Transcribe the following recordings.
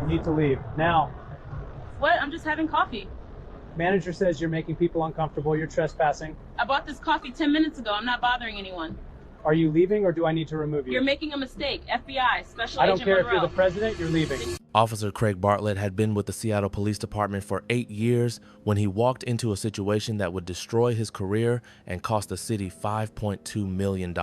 You need to leave. Now. What? I'm just having coffee. Manager says you're making people uncomfortable. You're trespassing. I bought this coffee 10 minutes ago. I'm not bothering anyone. Are you leaving or do I need to remove you? You're making a mistake. FBI, Special I don't Agent care Monroe. if you're the president, you're leaving. Officer Craig Bartlett had been with the Seattle Police Department for 8 years when he walked into a situation that would destroy his career and cost the city $5.2 million.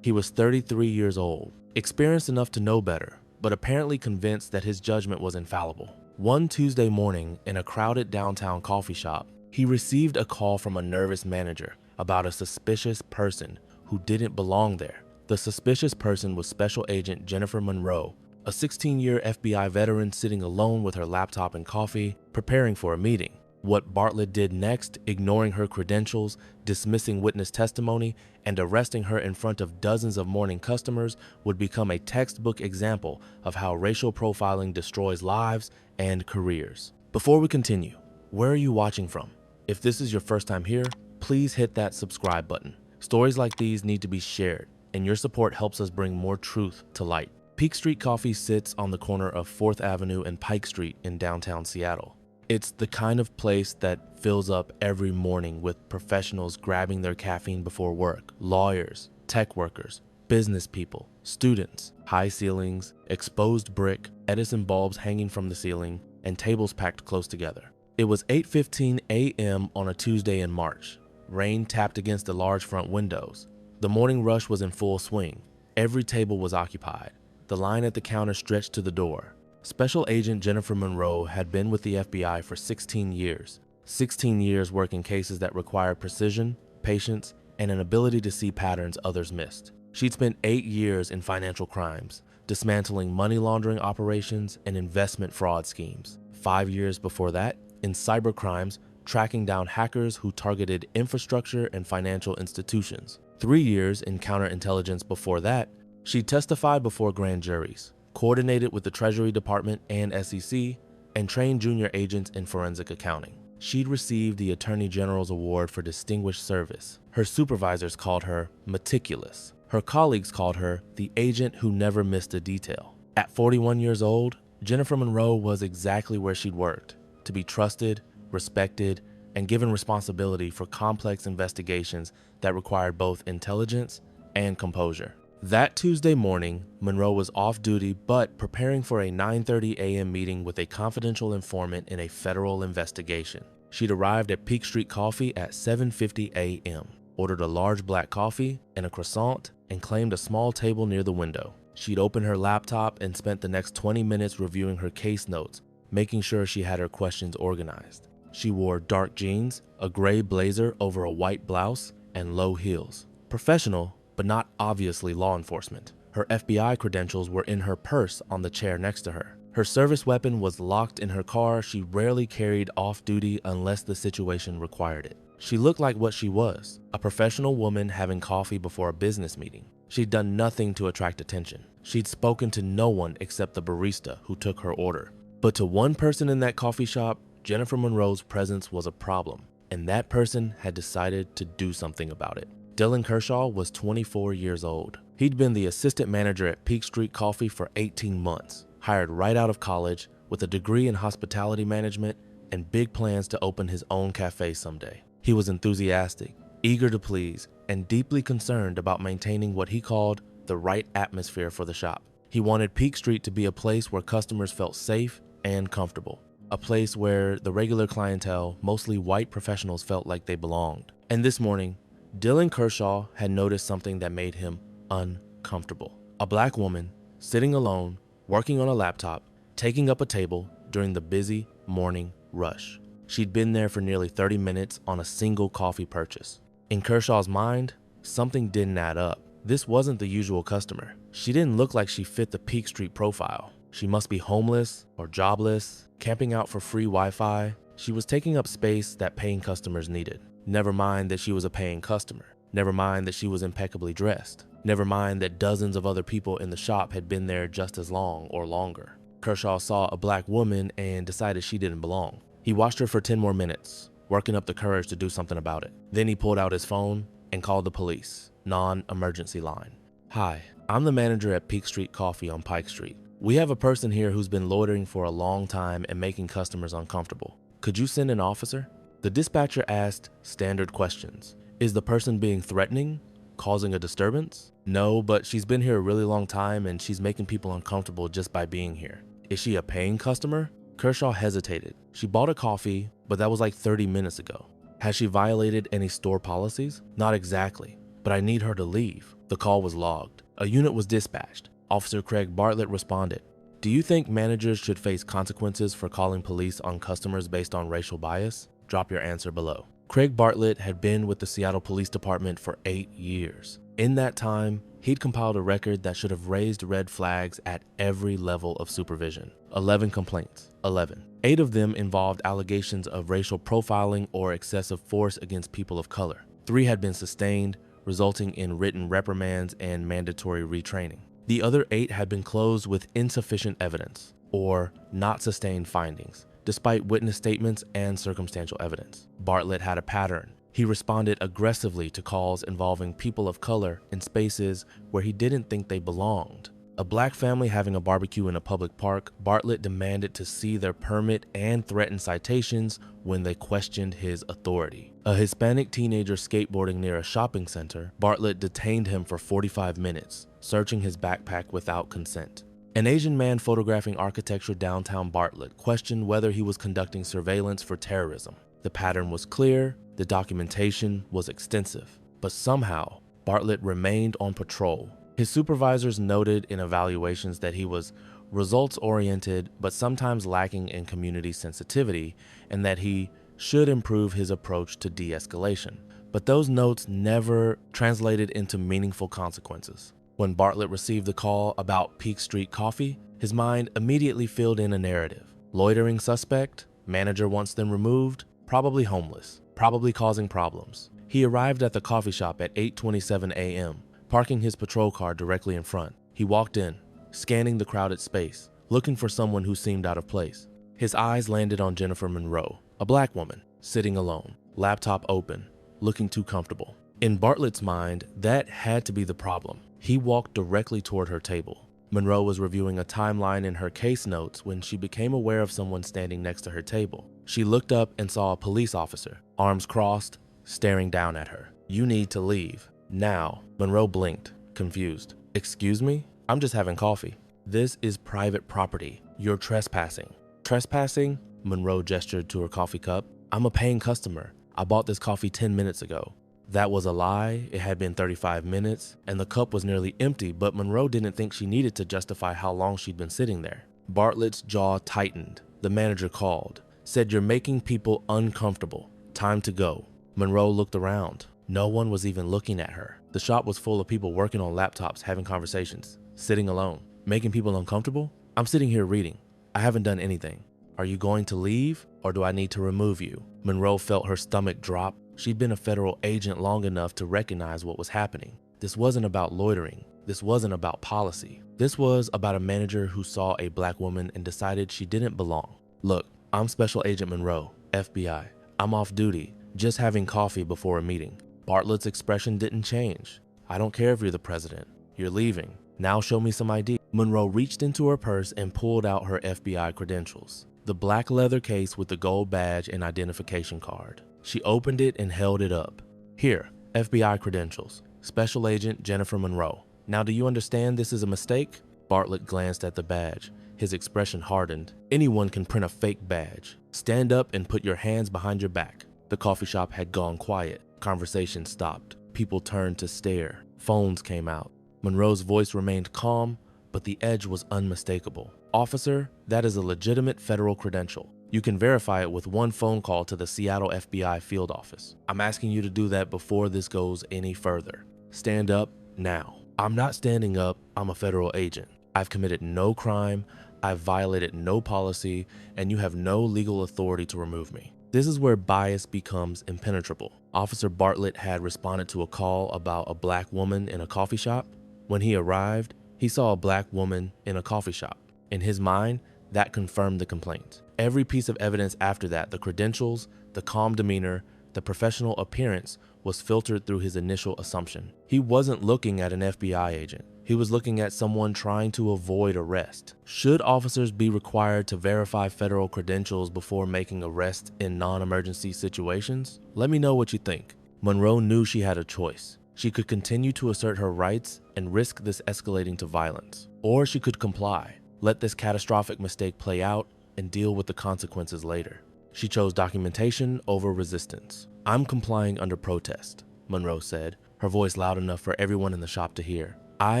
He was 33 years old, experienced enough to know better, but apparently convinced that his judgment was infallible. One Tuesday morning in a crowded downtown coffee shop, he received a call from a nervous manager about a suspicious person who didn't belong there. The suspicious person was Special Agent Jennifer Monroe, a 16-year FBI veteran sitting alone with her laptop and coffee, preparing for a meeting. What Bartlett did next, ignoring her credentials, dismissing witness testimony, and arresting her in front of dozens of morning customers, would become a textbook example of how racial profiling destroys lives and careers. Before we continue, where are you watching from? If this is your first time here, please hit that subscribe button. Stories like these need to be shared, and your support helps us bring more truth to light. Peak Street Coffee sits on the corner of 4th Avenue and Pike Street in downtown Seattle. It's the kind of place that fills up every morning with professionals grabbing their caffeine before work, lawyers, tech workers, business people, students, high ceilings, exposed brick, Edison bulbs hanging from the ceiling, and tables packed close together. It was 8:15 a.m. on a Tuesday in March. Rain tapped against the large front windows. The morning rush was in full swing. Every table was occupied. The line at the counter stretched to the door. Special Agent Jennifer Monroe had been with the FBI for 16 years. 16 years working cases that required precision, patience, and an ability to see patterns others missed. She'd spent 8 years in financial crimes, dismantling money laundering operations and investment fraud schemes. 5 years before that, in cyber crimes, tracking down hackers who targeted infrastructure and financial institutions. 3 years in counterintelligence before that, she testified before grand juries, coordinated with the Treasury Department and SEC, and trained junior agents in forensic accounting. She'd received the Attorney General's Award for Distinguished Service. Her supervisors called her meticulous. Her colleagues called her the agent who never missed a detail. At 41 years old, Jennifer Monroe was exactly where she'd worked, to be trusted, respected, and given responsibility for complex investigations that required both intelligence and composure. That Tuesday morning, Monroe was off duty but preparing for a 9:30 a.m. meeting with a confidential informant in a federal investigation. She'd arrived at Peak Street Coffee at 7:50 a.m., ordered a large black coffee and a croissant, and claimed a small table near the window. She'd opened her laptop and spent the next 20 minutes reviewing her case notes, making sure she had her questions organized. She wore dark jeans, a gray blazer over a white blouse, and low heels. Professional, but not obviously law enforcement. Her FBI credentials were in her purse on the chair next to her. Her service weapon was locked in her car. She rarely carried off duty unless the situation required it. She looked like what she was, a professional woman having coffee before a business meeting. She'd done nothing to attract attention. She'd spoken to no one except the barista who took her order. But to one person in that coffee shop, Jennifer Monroe's presence was a problem, and that person had decided to do something about it. Dylan Kershaw was 24 years old. He'd been the assistant manager at Peak Street Coffee for 18 months, hired right out of college with a degree in hospitality management and big plans to open his own cafe someday. He was enthusiastic, eager to please, and deeply concerned about maintaining what he called the right atmosphere for the shop. He wanted Peak Street to be a place where customers felt safe and comfortable, a place where the regular clientele, mostly white professionals, felt like they belonged. And this morning, Dylan Kershaw had noticed something that made him uncomfortable. A black woman sitting alone, working on a laptop, taking up a table during the busy morning rush. She'd been there for nearly 30 minutes on a single coffee purchase. In Kershaw's mind, something didn't add up. This wasn't the usual customer. She didn't look like she fit the Peak Street profile. She must be homeless or jobless, camping out for free Wi-Fi. She was taking up space that paying customers needed. Never mind that she was a paying customer. Never mind that she was impeccably dressed. Never mind that dozens of other people in the shop had been there just as long or longer. Kershaw saw a black woman and decided she didn't belong. He watched her for 10 more minutes, working up the courage to do something about it. Then he pulled out his phone and called the police, non-emergency line. "Hi, I'm the manager at Peak Street Coffee on Pike Street. "We have a person here who's been loitering for a long time and making customers uncomfortable. Could you send an officer?" The dispatcher asked standard questions. Is the person being threatening? Causing a disturbance? No, but she's been here a really long time and she's making people uncomfortable just by being here. Is she a paying customer? Kershaw hesitated. She bought a coffee, but that was like 30 minutes ago. Has she violated any store policies? Not exactly, but I need her to leave. The call was logged. A unit was dispatched. Officer Craig Bartlett responded. Do you think managers should face consequences for calling police on customers based on racial bias? Drop your answer below. Craig Bartlett had been with the Seattle Police Department for 8 years. In that time, he'd compiled a record that should have raised red flags at every level of supervision. 11 complaints. 11. 8 of them involved allegations of racial profiling or excessive force against people of color. 3 had been sustained, resulting in written reprimands and mandatory retraining. The other 8 had been closed with insufficient evidence, or not sustained findings, despite witness statements and circumstantial evidence. Bartlett had a pattern. He responded aggressively to calls involving people of color in spaces where he didn't think they belonged. A black family having a barbecue in a public park, Bartlett demanded to see their permit and threatened citations when they questioned his authority. A Hispanic teenager skateboarding near a shopping center, Bartlett detained him for 45 minutes, searching his backpack without consent. An Asian man photographing architecture downtown Bartlett questioned whether he was conducting surveillance for terrorism. The pattern was clear, the documentation was extensive, but somehow Bartlett remained on patrol. His supervisors noted in evaluations that he was results-oriented but sometimes lacking in community sensitivity, and that he should improve his approach to de-escalation. But those notes never translated into meaningful consequences. When Bartlett received the call about Peak Street Coffee, his mind immediately filled in a narrative. Loitering suspect, manager wants them removed, probably homeless, probably causing problems. He arrived at the coffee shop at 8:27 a.m., parking his patrol car directly in front. He walked in, scanning the crowded space, looking for someone who seemed out of place. His eyes landed on Jennifer Monroe, a black woman, sitting alone, laptop open, looking too comfortable. In Bartlett's mind, that had to be the problem. He walked directly toward her table. Monroe was reviewing a timeline in her case notes when she became aware of someone standing next to her table. She looked up and saw a police officer, arms crossed, staring down at her. "You need to leave. Now." Monroe blinked, confused. "Excuse me? I'm just having coffee." "This is private property. You're trespassing." "Trespassing?" Monroe gestured to her coffee cup. "I'm a paying customer. I bought this coffee 10 minutes ago." That was a lie. It had been 35 minutes, and the cup was nearly empty, but Monroe didn't think she needed to justify how long she'd been sitting there. Bartlett's jaw tightened. The manager called, said, "You're making people uncomfortable. Time to go." Monroe looked around. No one was even looking at her. The shop was full of people working on laptops, having conversations, sitting alone. Making people uncomfortable? "I'm sitting here reading. I haven't done anything. Are you going to leave, or do I need to remove you?" Monroe felt her stomach drop. She'd been a federal agent long enough to recognize what was happening. This wasn't about loitering. This wasn't about policy. This was about a manager who saw a black woman and decided she didn't belong. "Look, I'm Special Agent Monroe, FBI. I'm off duty, just having coffee before a meeting." Bartlett's expression didn't change. "I don't care if you're the president. You're leaving. Now show me some ID." Monroe reached into her purse and pulled out her FBI credentials. The black leather case with the gold badge and identification card. She opened it and held it up. "Here, FBI credentials. Special Agent Jennifer Monroe. Now do you understand this is a mistake?" Bartlett glanced at the badge. His expression hardened. "Anyone can print a fake badge. Stand up and put your hands behind your back." The coffee shop had gone quiet. Conversation stopped. People turned to stare. Phones came out. Monroe's voice remained calm, but the edge was unmistakable. "Officer, that is a legitimate federal credential. You can verify it with one phone call to the Seattle FBI field office. I'm asking you to do that before this goes any further. Stand up now." "I'm not standing up. I'm a federal agent. I've committed no crime. I've violated no policy, and you have no legal authority to remove me." This is where bias becomes impenetrable. Officer Bartlett had responded to a call about a black woman in a coffee shop. When he arrived, he saw a black woman in a coffee shop. In his mind, that confirmed the complaint. Every piece of evidence after that, the credentials, the calm demeanor, the professional appearance, was filtered through his initial assumption. He wasn't looking at an FBI agent. He was looking at someone trying to avoid arrest. Should officers be required to verify federal credentials before making arrests in non-emergency situations? Let me know what you think. Monroe knew she had a choice. She could continue to assert her rights and risk this escalating to violence. Or she could comply, let this catastrophic mistake play out, and deal with the consequences later. She chose documentation over resistance. "I'm complying under protest," Monroe said, her voice loud enough for everyone in the shop to hear. "I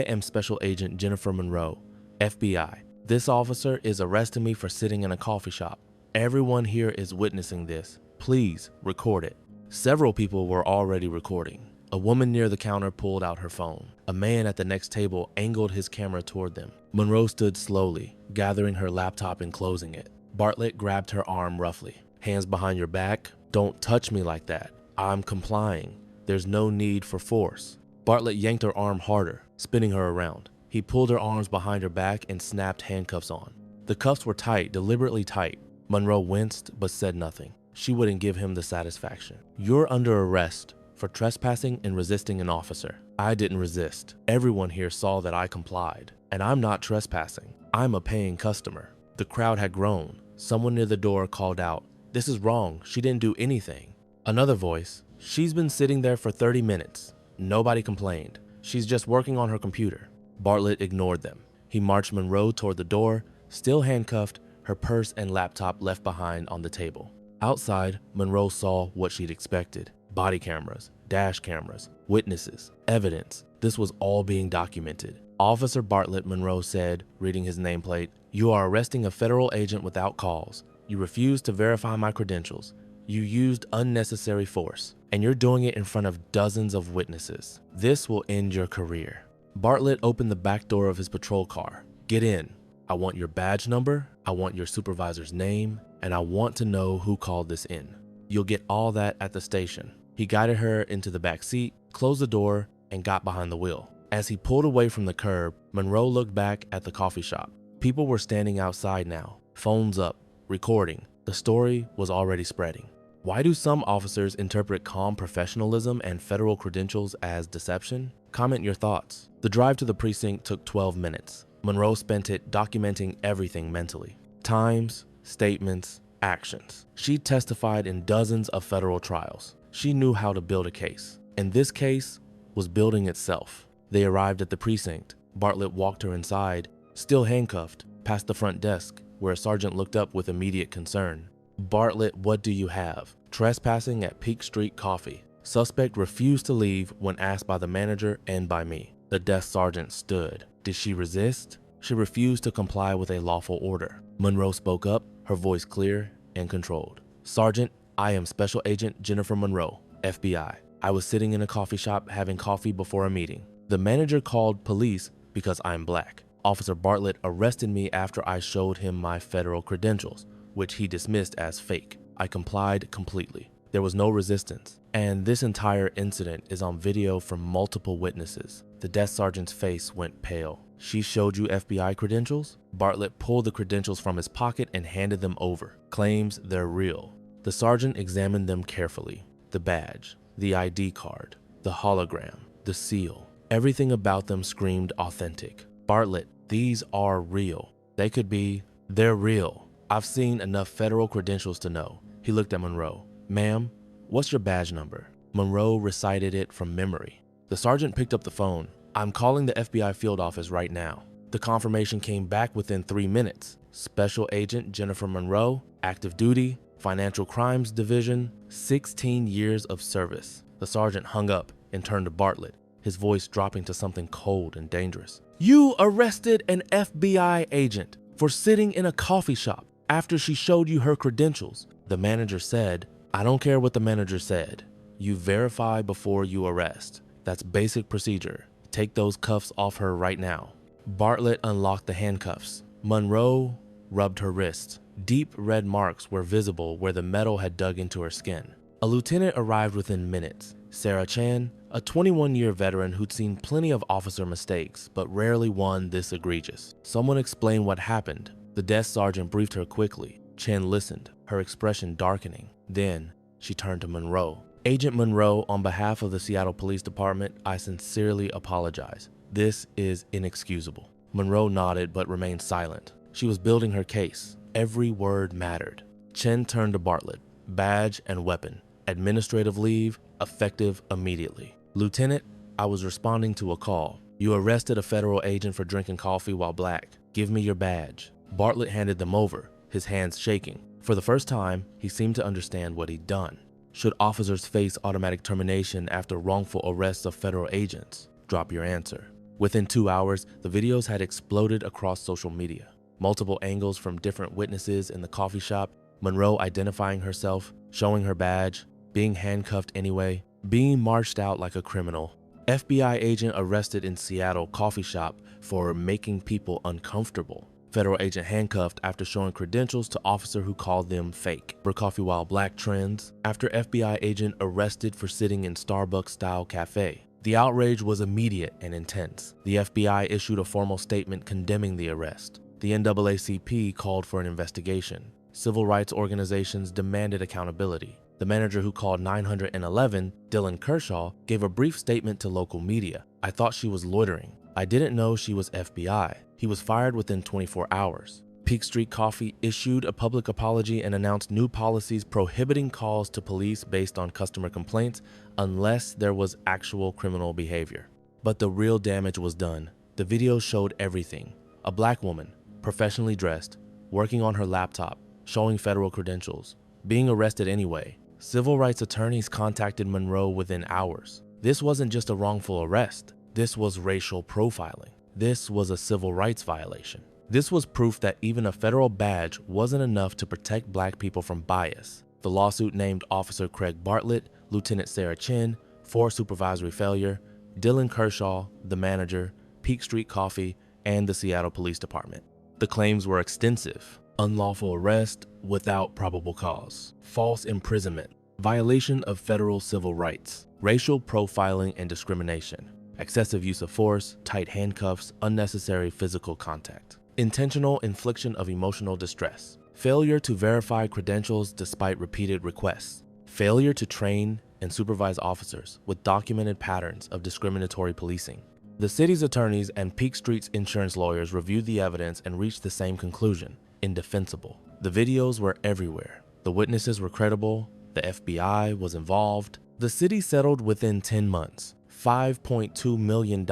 am Special Agent Jennifer Monroe, FBI. This officer is arresting me for sitting in a coffee shop. Everyone here is witnessing this. Please record it." Several people were already recording. A woman near the counter pulled out her phone. A man at the next table angled his camera toward them. Monroe stood slowly, gathering her laptop and closing it. Bartlett grabbed her arm roughly. "Hands behind your back. Don't touch me like that. I'm complying. There's no need for force." Bartlett yanked her arm harder, spinning her around. He pulled her arms behind her back and snapped handcuffs on. The cuffs were tight, deliberately tight. Monroe winced but said nothing. She wouldn't give him the satisfaction. "You're under arrest for trespassing and resisting an officer." "I didn't resist. Everyone here saw that I complied. And I'm not trespassing. I'm a paying customer." The crowd had grown. Someone near the door called out, "This is wrong. She didn't do anything." Another voice, "She's been sitting there for 30 minutes. Nobody complained. She's just working on her computer." Bartlett ignored them. He marched Monroe toward the door, still handcuffed, her purse and laptop left behind on the table. Outside, Monroe saw what she'd expected. Body cameras, dash cameras, witnesses, evidence. This was all being documented. "Officer Bartlett," Monroe said, reading his nameplate, "you are arresting a federal agent without cause. You refused to verify my credentials. You used unnecessary force, and you're doing it in front of dozens of witnesses. This will end your career." Bartlett opened the back door of his patrol car. "Get in. I want your badge number, I want your supervisor's name, and I want to know who called this in. You'll get all that at the station." He guided her into the back seat, closed the door, and got behind the wheel. As he pulled away from the curb, Monroe looked back at the coffee shop. People were standing outside now, phones up, recording. The story was already spreading. Why do some officers interpret calm professionalism and federal credentials as deception? Comment your thoughts. The drive to the precinct took 12 minutes. Monroe spent it documenting everything mentally. Times, statements, actions. She testified in dozens of federal trials. She knew how to build a case. And this case was building itself. They arrived at the precinct. Bartlett walked her inside, still handcuffed, past the front desk, where a sergeant looked up with immediate concern. "Bartlett, what do you have?" "Trespassing at Peak Street Coffee." Suspect refused to leave when asked by the manager and by me. The desk sergeant stood. "Did she resist?" "She refused to comply with a lawful order." Monroe spoke up, her voice clear and controlled. "Sergeant, I am Special Agent Jennifer Monroe, FBI. I was sitting in a coffee shop having coffee before a meeting. The manager called police because I'm black. Officer Bartlett arrested me after I showed him my federal credentials, which he dismissed as fake. I complied completely. There was no resistance. And this entire incident is on video from multiple witnesses." The desk sergeant's face went pale. "She showed you FBI credentials?" Bartlett pulled the credentials from his pocket and handed them over. Claims they're real. The sergeant examined them carefully. The badge, the ID card, the hologram, the seal. Everything about them screamed authentic. "Bartlett, these are real. They're real. I've seen enough federal credentials to know." He looked at Monroe. "Ma'am, what's your badge number?" Monroe recited it from memory. The sergeant picked up the phone. "I'm calling the FBI field office right now." The confirmation came back within 3 minutes. "Special Agent Jennifer Monroe, active duty, Financial Crimes Division, 16 years of service." The sergeant hung up and turned to Bartlett, his voice dropping to something cold and dangerous. "You arrested an FBI agent for sitting in a coffee shop after she showed you her credentials." The manager said, "I don't care what the manager said. You verify before you arrest. That's basic procedure. Take those cuffs off her right now." Bartlett unlocked the handcuffs. Monroe rubbed her wrists. Deep red marks were visible where the metal had dug into her skin. A lieutenant arrived within minutes. Sarah Chan, a 21-year veteran who'd seen plenty of officer mistakes, but rarely one this egregious. Someone explained what happened. The desk sergeant briefed her quickly. Chan listened, her expression darkening. Then she turned to Monroe. Agent Monroe, on behalf of the Seattle Police Department, I sincerely apologize. This is inexcusable. Monroe nodded but remained silent. She was building her case. Every word mattered. Chen turned to Bartlett. Badge and weapon. Administrative leave, effective immediately. Lieutenant, I was responding to a call. You arrested a federal agent for drinking coffee while black. Give me your badge. Bartlett handed them over, his hands shaking. For the first time, he seemed to understand what he'd done. Should officers face automatic termination after wrongful arrests of federal agents? Drop your answer. Within 2 hours, the videos had exploded across social media. Multiple angles from different witnesses in the coffee shop, Monroe identifying herself, showing her badge, being handcuffed anyway, being marched out like a criminal. FBI agent arrested in Seattle coffee shop for making people uncomfortable. Federal agent handcuffed after showing credentials to officer who called them fake. For coffee while black trends, after FBI agent arrested for sitting in Starbucks-style cafe. The outrage was immediate and intense. The FBI issued a formal statement condemning the arrest. The NAACP called for an investigation. Civil rights organizations demanded accountability. The manager who called 911, Dylan Kershaw, gave a brief statement to local media. I thought she was loitering. I didn't know she was FBI. He was fired within 24 hours. Peak Street Coffee issued a public apology and announced new policies prohibiting calls to police based on customer complaints unless there was actual criminal behavior. But the real damage was done. The video showed everything. A black woman, professionally dressed, working on her laptop, showing federal credentials, being arrested anyway. Civil rights attorneys contacted Monroe within hours. This wasn't just a wrongful arrest. This was racial profiling. This was a civil rights violation. This was proof that even a federal badge wasn't enough to protect black people from bias. The lawsuit named Officer Craig Bartlett, Lieutenant Sarah Chen, for supervisory failure, Dylan Kershaw, the manager, Peak Street Coffee, and the Seattle Police Department. The claims were extensive. Unlawful arrest without probable cause, false imprisonment, violation of federal civil rights, racial profiling and discrimination, excessive use of force, tight handcuffs, unnecessary physical contact, intentional infliction of emotional distress, failure to verify credentials despite repeated requests, failure to train and supervise officers with documented patterns of discriminatory policing. The city's attorneys and Peak Street's insurance lawyers reviewed the evidence and reached the same conclusion: indefensible. The videos were everywhere. The witnesses were credible. The FBI was involved. The city settled within 10 months. $5.2 million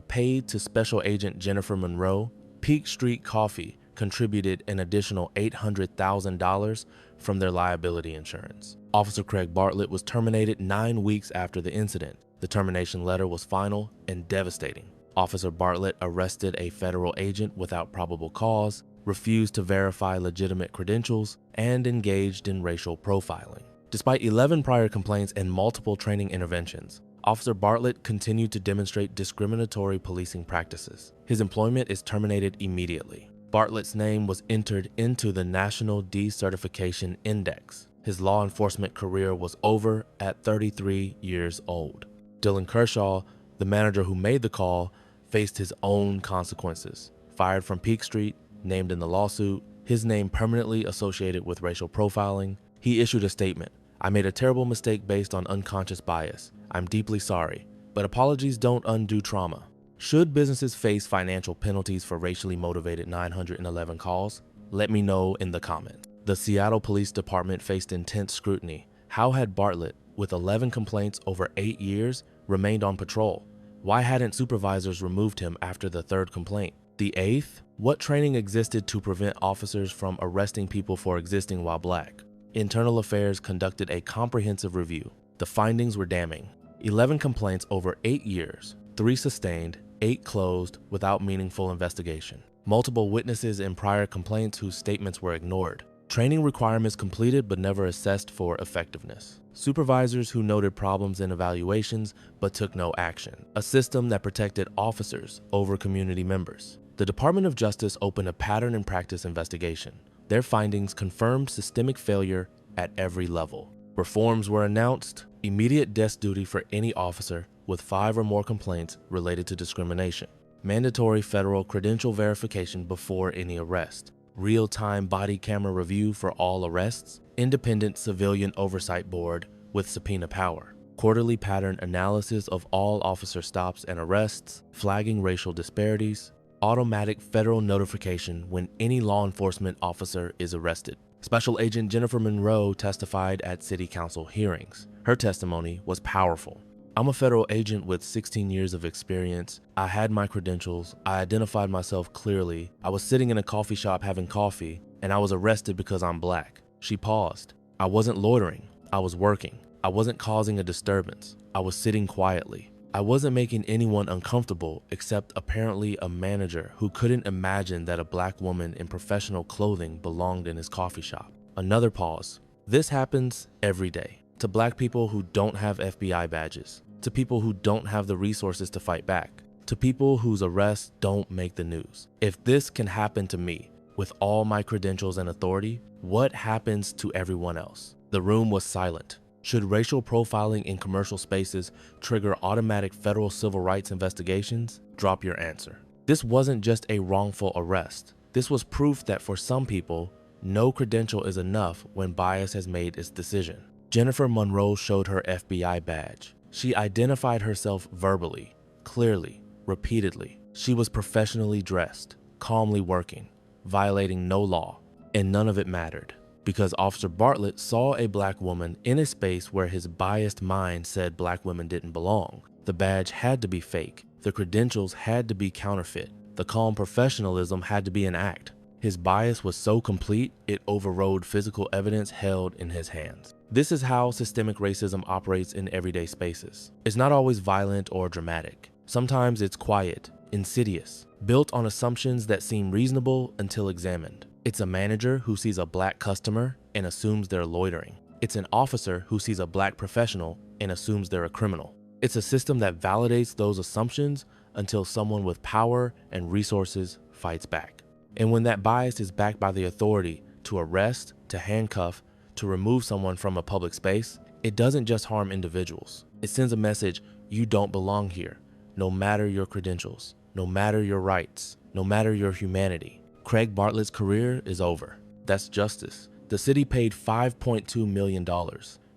paid to Special Agent Jennifer Monroe. Peak Street Coffee contributed an additional $800,000 from their liability insurance. Officer Craig Bartlett was terminated 9 weeks after the incident. The termination letter was final and devastating. Officer Bartlett arrested a federal agent without probable cause, refused to verify legitimate credentials, and engaged in racial profiling. Despite 11 prior complaints and multiple training interventions, Officer Bartlett continued to demonstrate discriminatory policing practices. His employment is terminated immediately. Bartlett's name was entered into the National Decertification Index. His law enforcement career was over at 33 years old. Dylan Kershaw, the manager who made the call, faced his own consequences. Fired from Peak Street, named in the lawsuit, his name permanently associated with racial profiling. He issued a statement. I made a terrible mistake based on unconscious bias. I'm deeply sorry, but apologies don't undo trauma. Should businesses face financial penalties for racially motivated 911 calls? Let me know in the comments. The Seattle Police Department faced intense scrutiny. How had Bartlett, with 11 complaints over 8 years, remained on patrol? Why hadn't supervisors removed him after the 3rd complaint? The 8th? What training existed to prevent officers from arresting people for existing while black? Internal Affairs conducted a comprehensive review. The findings were damning. 11 complaints over 8 years, 3 sustained, 8 closed without meaningful investigation. Multiple witnesses in prior complaints whose statements were ignored. Training requirements completed but never assessed for effectiveness. Supervisors who noted problems in evaluations but took no action. A system that protected officers over community members. The Department of Justice opened a pattern and practice investigation. Their findings confirmed systemic failure at every level. Reforms were announced: immediate desk duty for any officer with 5 or more complaints related to discrimination, mandatory federal credential verification before any arrest, real-time body camera review for all arrests, independent civilian oversight board, with subpoena power, quarterly pattern analysis of all officer stops and arrests, flagging racial disparities, automatic federal notification when any law enforcement officer is arrested. Special Agent Jennifer Monroe testified at City Council hearings. Her testimony was powerful. I'm a federal agent with 16 years of experience. I had my credentials. I identified myself clearly. I was sitting in a coffee shop having coffee, and I was arrested because I'm black. She paused. I wasn't loitering. I was working. I wasn't causing a disturbance. I was sitting quietly. I wasn't making anyone uncomfortable except apparently a manager who couldn't imagine that a black woman in professional clothing belonged in his coffee shop. Another pause. This happens every day. To black people who don't have FBI badges, to people who don't have the resources to fight back, to people whose arrests don't make the news. If this can happen to me, with all my credentials and authority, what happens to everyone else? The room was silent. Should racial profiling in commercial spaces trigger automatic federal civil rights investigations? Drop your answer. This wasn't just a wrongful arrest. This was proof that for some people, no credential is enough when bias has made its decision. Jennifer Monroe showed her FBI badge. She identified herself verbally, clearly, repeatedly. She was professionally dressed, calmly working, violating no law, and none of it mattered because Officer Bartlett saw a black woman in a space where his biased mind said black women didn't belong. The badge had to be fake. The credentials had to be counterfeit. The calm professionalism had to be an act. His bias was so complete, it overrode physical evidence held in his hands. This is how systemic racism operates in everyday spaces. It's not always violent or dramatic. Sometimes it's quiet, insidious, built on assumptions that seem reasonable until examined. It's a manager who sees a black customer and assumes they're loitering. It's an officer who sees a black professional and assumes they're a criminal. It's a system that validates those assumptions until someone with power and resources fights back. And when that bias is backed by the authority to arrest, to handcuff, to remove someone from a public space, it doesn't just harm individuals. It sends a message, you don't belong here, no matter your credentials, no matter your rights, no matter your humanity. Craig Bartlett's career is over. That's justice. The city paid $5.2 million.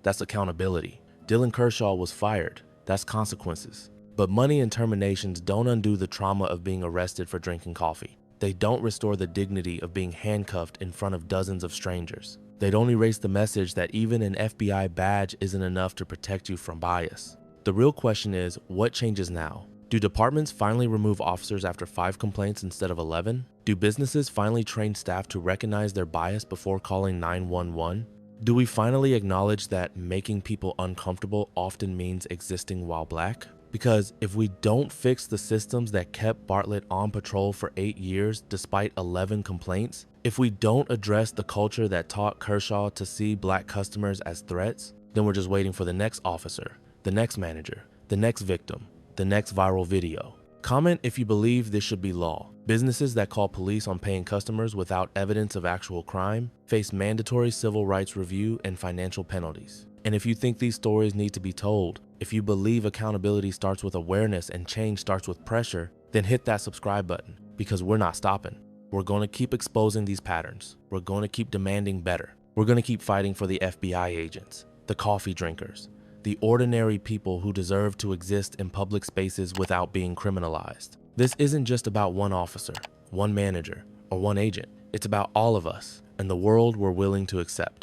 That's accountability. Dylan Kershaw was fired. That's consequences. But money and terminations don't undo the trauma of being arrested for drinking coffee. They don't restore the dignity of being handcuffed in front of dozens of strangers. They don't erase the message that even an FBI badge isn't enough to protect you from bias. The real question is, what changes now? Do departments finally remove officers after 5 complaints instead of 11? Do businesses finally train staff to recognize their bias before calling 911? Do we finally acknowledge that making people uncomfortable often means existing while black? Because if we don't fix the systems that kept Bartlett on patrol for 8 years despite 11 complaints, if we don't address the culture that taught Kershaw to see black customers as threats, then we're just waiting for the next officer, the next manager, the next victim, the next viral video. Comment if you believe this should be law. Businesses that call police on paying customers without evidence of actual crime face mandatory civil rights review and financial penalties. And if you think these stories need to be told, if you believe accountability starts with awareness and change starts with pressure, then hit that subscribe button because we're not stopping. We're going to keep exposing these patterns. We're going to keep demanding better. We're going to keep fighting for the FBI agents, the coffee drinkers, the ordinary people who deserve to exist in public spaces without being criminalized. This isn't just about one officer, one manager, or one agent. It's about all of us and the world we're willing to accept.